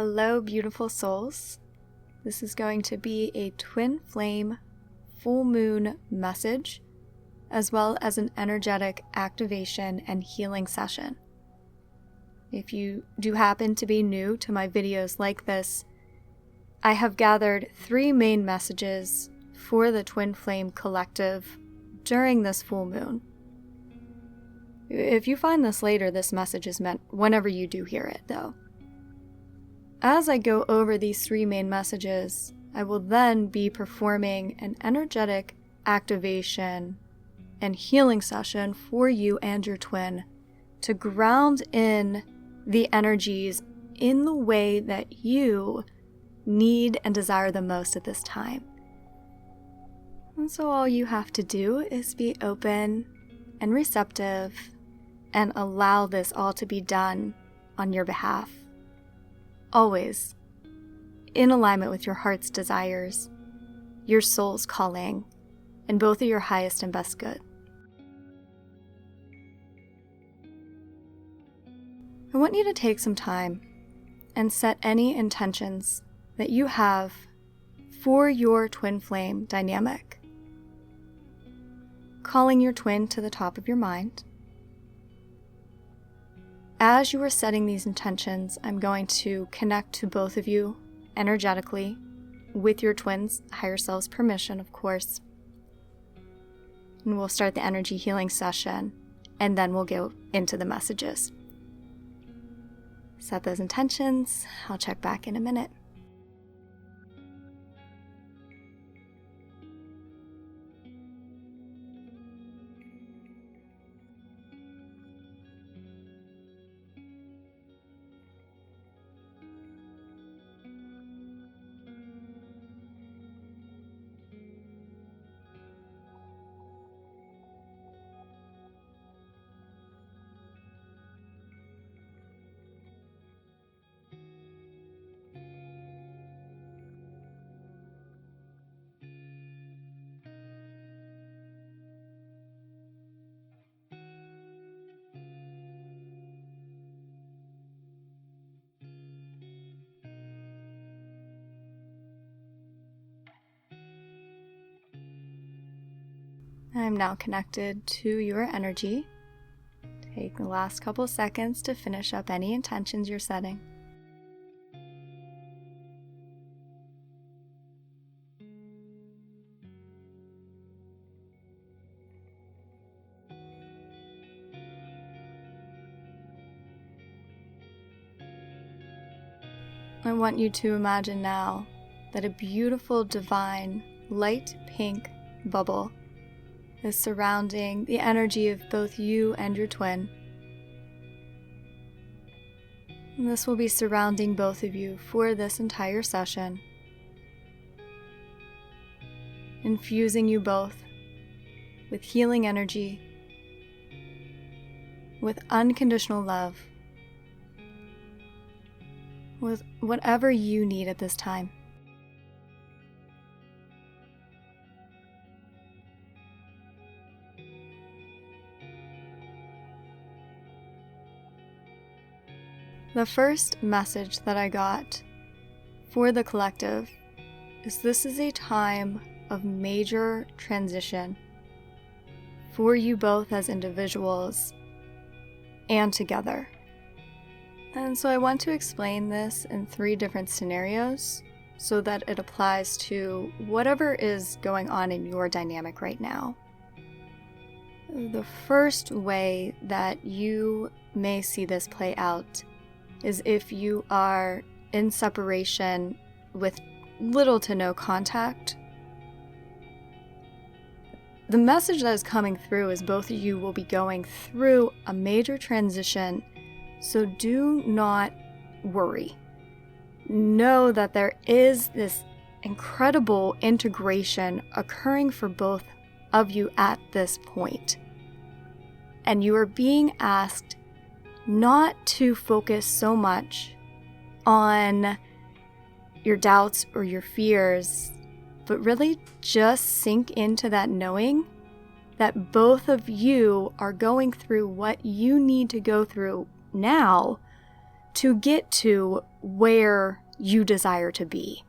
Hello, beautiful souls. This is going to be a twin flame full moon message, as well as an energetic activation and healing session. If you do happen to be new to my videos like this, I have gathered 3 main messages for the twin flame collective during this full moon. If you find this later, this message is meant whenever you do hear it, though. As I go over these 3 main messages, I will then be performing an energetic activation and healing session for you and your twin to ground in the energies in the way that you need and desire the most at this time. And so all you have to do is be open and receptive and allow this all to be done on your behalf. Always in alignment with your heart's desires, your soul's calling, and both of your highest and best good. I want you to take some time and set any intentions that you have for your twin flame dynamic. Calling your twin to the top of your mind. As you are setting these intentions, I'm going to connect to both of you energetically with your twin's higher self's permission, of course. And we'll start the energy healing session, and then we'll go into the messages. Set those intentions. I'll check back in a minute. I'm now connected to your energy. Take the last couple seconds to finish up any intentions you're setting. I want you to imagine now that a beautiful, divine, light pink bubble is surrounding the energy of both you and your twin. And this will be surrounding both of you for this entire session, infusing you both with healing energy, with unconditional love, with whatever you need at this time. The first message that I got for the collective is this is a time of major transition for you both as individuals and together. And so I want to explain this in 3 different scenarios so that it applies to whatever is going on in your dynamic right now. The first way that you may see this play out is if you are in separation with little to no contact. The message that is coming through is both of you will be going through a major transition, so do not worry. Know that there is this incredible integration occurring for both of you at this point. And you are being asked not to focus so much on your doubts or your fears, but really just sink into that knowing that both of you are going through what you need to go through now to get to where you desire to be.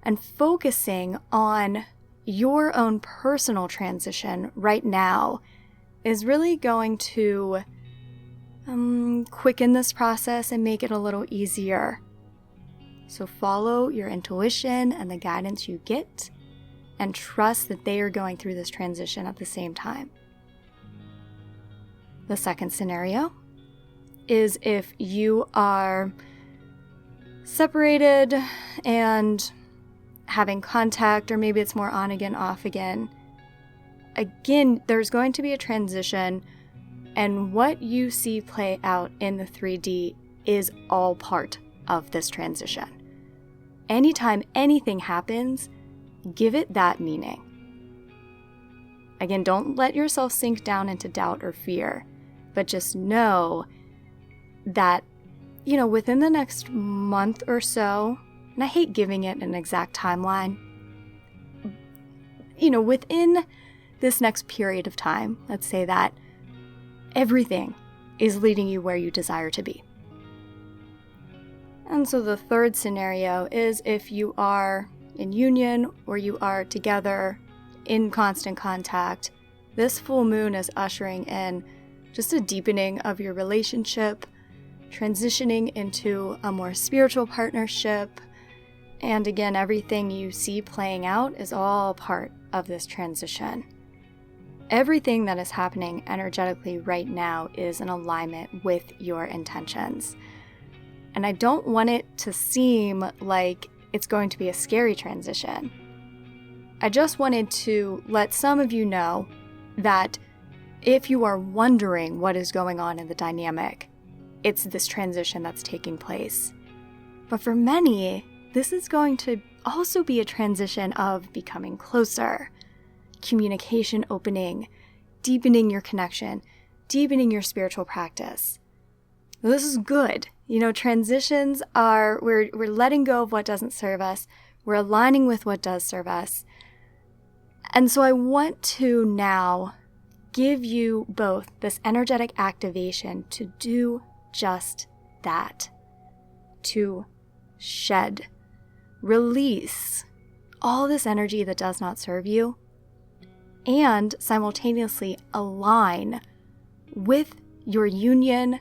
And focusing on your own personal transition right now is really going to quicken this process and make it a little easier. So follow your intuition and the guidance you get, and trust that they are going through this transition at the same time. The second scenario is if you are separated and having contact, or maybe it's more on again, off again. Again, there's going to be a transition, and what you see play out in the 3D is all part of this transition. Anytime anything happens, give it that meaning. Again, don't let yourself sink down into doubt or fear, but just know that, within the next month or so, and I hate giving it an exact timeline, within this next period of time, let's say that everything is leading you where you desire to be. And so the third scenario is if you are in union or you are together in constant contact, this full moon is ushering in just a deepening of your relationship, transitioning into a more spiritual partnership. And again, everything you see playing out is all part of this transition. Everything that is happening energetically right now is in alignment with your intentions. And I don't want it to seem like it's going to be a scary transition. I just wanted to let some of you know that if you are wondering what is going on in the dynamic, it's this transition that's taking place. But for many, this is going to also be a transition of becoming closer, communication opening, deepening your connection, deepening your spiritual practice. This is good. Transitions are, we're letting go of what doesn't serve us. We're aligning with what does serve us. And so I want to now give you both this energetic activation to do just that, to shed, release all this energy that does not serve you, and simultaneously align with your union,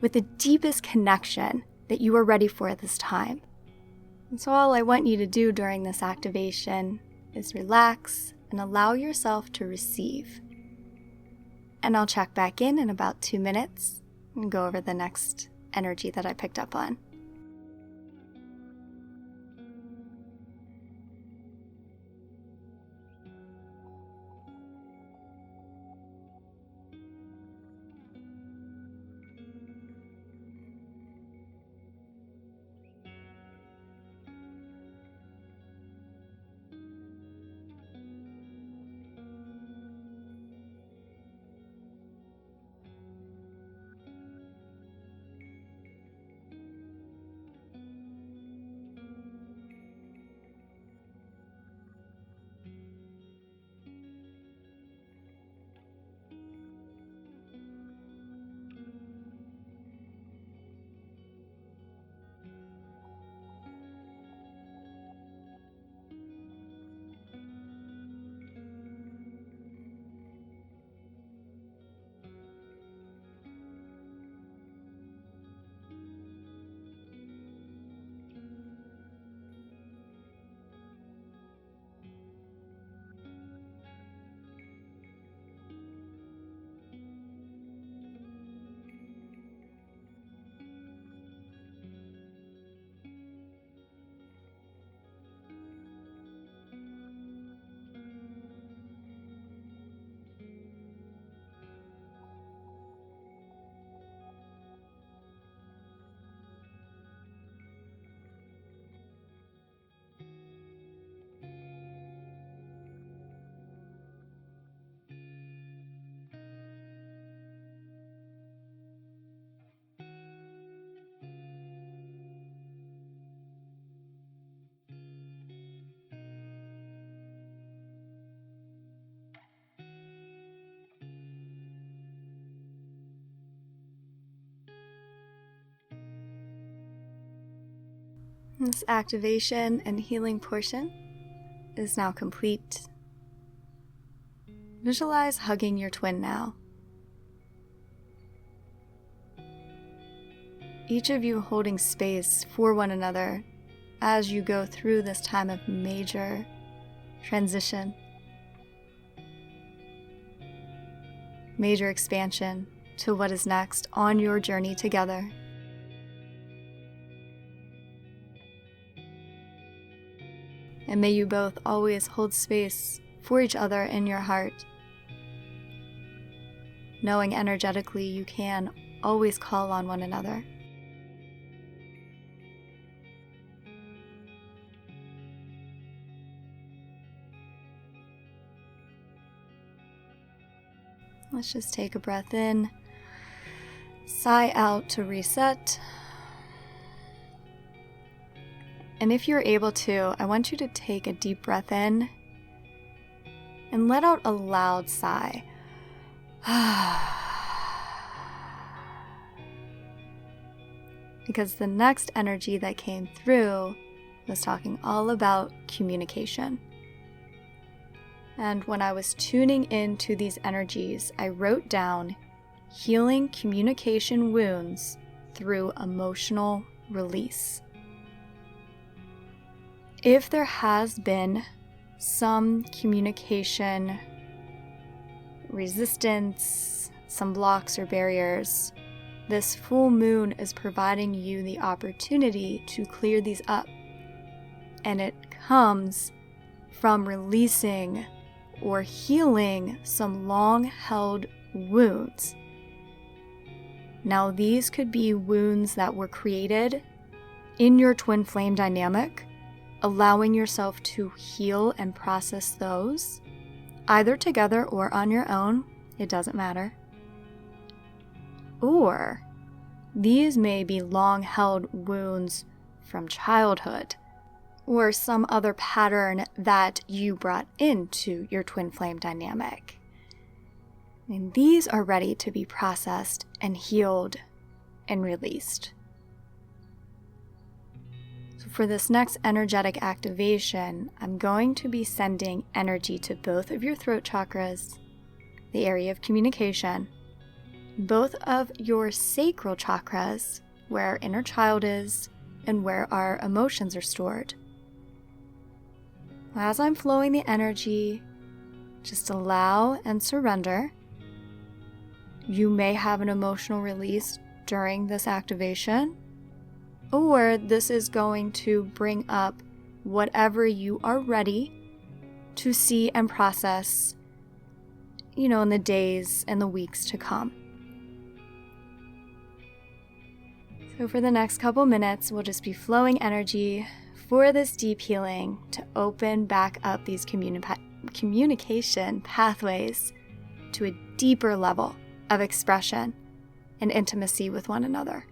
with the deepest connection that you are ready for at this time. And so all I want you to do during this activation is relax and allow yourself to receive. And I'll check back in about 2 minutes and go over the next energy that I picked up on. This activation and healing portion is now complete. Visualize hugging your twin now. Each of you holding space for one another as you go through this time of major transition, major expansion to what is next on your journey together. And may you both always hold space for each other in your heart, knowing energetically you can always call on one another. Let's just take a breath in, sigh out to reset. And if you're able to, I want you to take a deep breath in and let out a loud sigh. Because the next energy that came through was talking all about communication. And when I was tuning into these energies, I wrote down healing communication wounds through emotional release. If there has been some communication resistance, some blocks or barriers, this full moon is providing you the opportunity to clear these up. And it comes from releasing or healing some long-held wounds. Now, these could be wounds that were created in your twin flame dynamic, allowing yourself to heal and process those, either together or on your own, it doesn't matter. Or these may be long-held wounds from childhood, or some other pattern that you brought into your twin flame dynamic. And these are ready to be processed and healed and released. So for this next energetic activation, I'm going to be sending energy to both of your throat chakras, the area of communication, both of your sacral chakras, where our inner child is and where our emotions are stored. As I'm flowing the energy, just allow and surrender. You may have an emotional release during this activation, or this is going to bring up whatever you are ready to see and process, in the days and the weeks to come. So for the next couple minutes, we'll just be flowing energy for this deep healing to open back up these communication pathways to a deeper level of expression and intimacy with one another.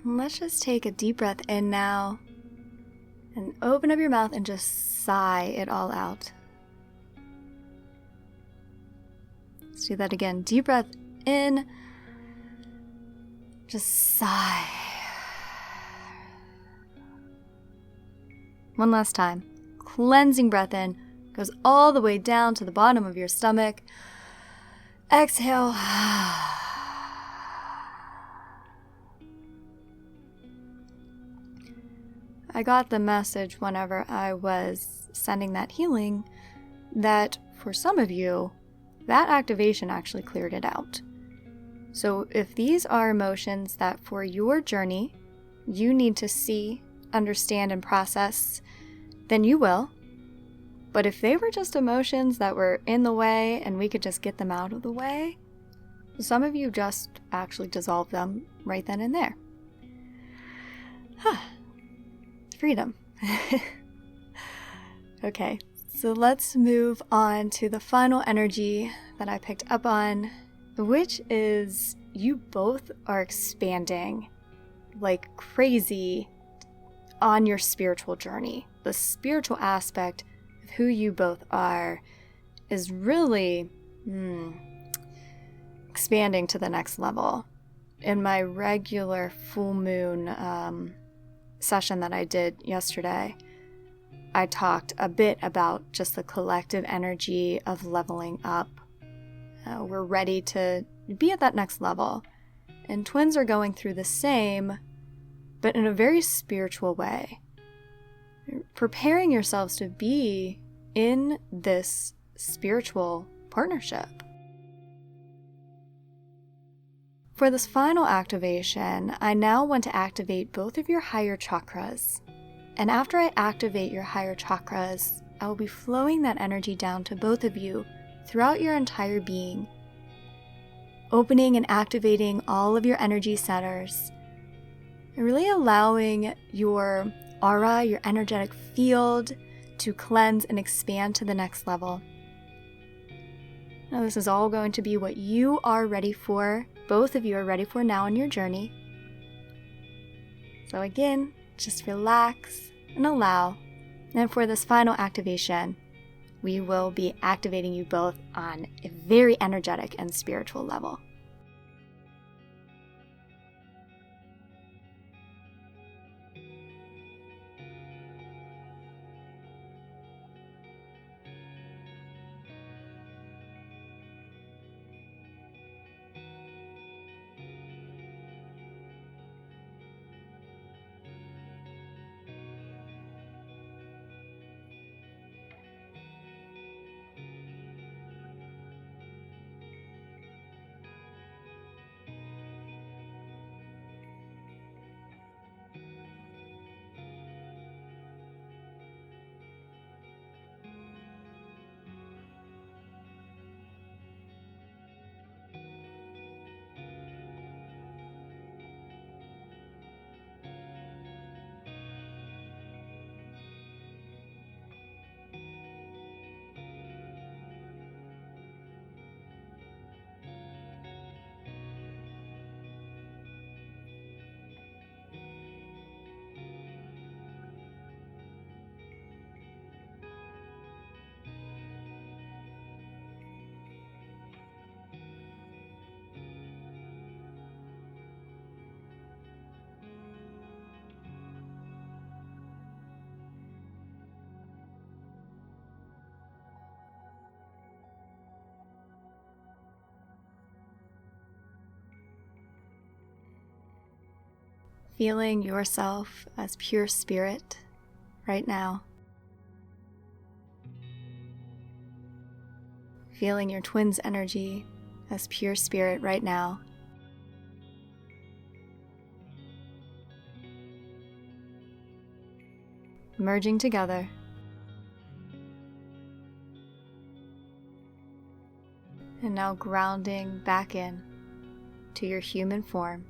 let's just take a deep breath in now and open up your mouth and just sigh it all out. Let's do that again. Deep breath in, just sigh. One last time. Cleansing breath in, goes all the way down to the bottom of your stomach. Exhale. I got the message whenever I was sending that healing that for some of you, that activation actually cleared it out. So if these are emotions that for your journey, you need to see, understand, and process, then you will. But if they were just emotions that were in the way and we could just get them out of the way, some of you just actually dissolve them right then and there. Freedom. Okay, so let's move on to the final energy that I picked up on, which is you both are expanding like crazy on your spiritual journey. The spiritual aspect of who you both are is really expanding to the next level. In my regular full moon session that I did yesterday, I talked a bit about just the collective energy of leveling up. We're ready to be at that next level. And twins are going through the same, but in a very spiritual way. Preparing yourselves to be in this spiritual partnership. For this final activation, I now want to activate both of your higher chakras. And after I activate your higher chakras, I will be flowing that energy down to both of you throughout your entire being, opening and activating all of your energy centers, and really allowing your aura, your energetic field, to cleanse and expand to the next level. Now, this is all going to be what you are ready for, both of you are ready for now in your journey. So again, just relax and allow. And for this final activation, we will be activating you both on a very energetic and spiritual level. Feeling yourself as pure spirit right now. Feeling your twin's energy as pure spirit right now. Merging together. And now grounding back in to your human form.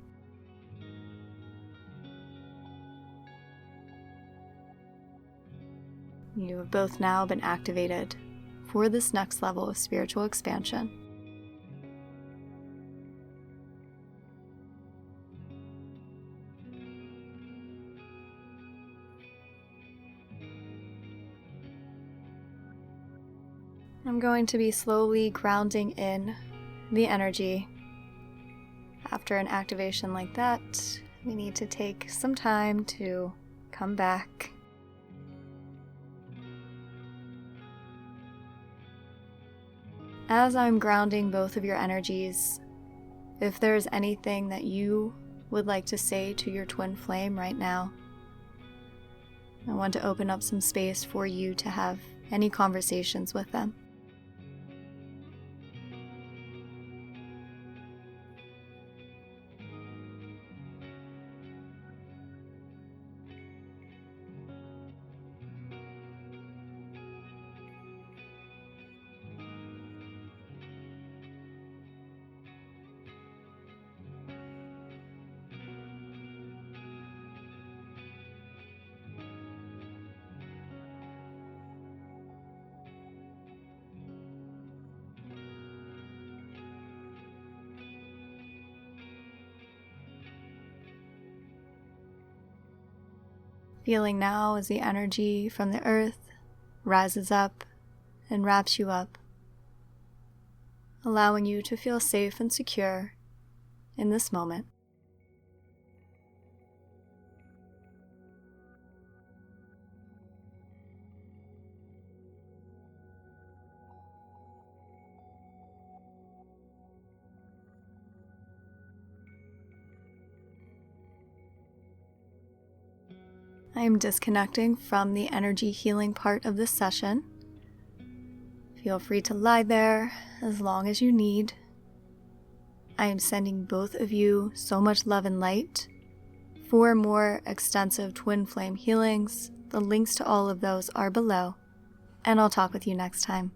You have both now been activated for this next level of spiritual expansion. I'm going to be slowly grounding in the energy. After an activation like that, we need to take some time to come back. As I'm grounding both of your energies, if there's anything that you would like to say to your twin flame right now, I want to open up some space for you to have any conversations with them. Feeling now as the energy from the earth rises up and wraps you up, allowing you to feel safe and secure in this moment. I am disconnecting from the energy healing part of this session. Feel free to lie there as long as you need. I am sending both of you so much love and light. For more extensive twin flame healings, the links to all of those are below, and I'll talk with you next time.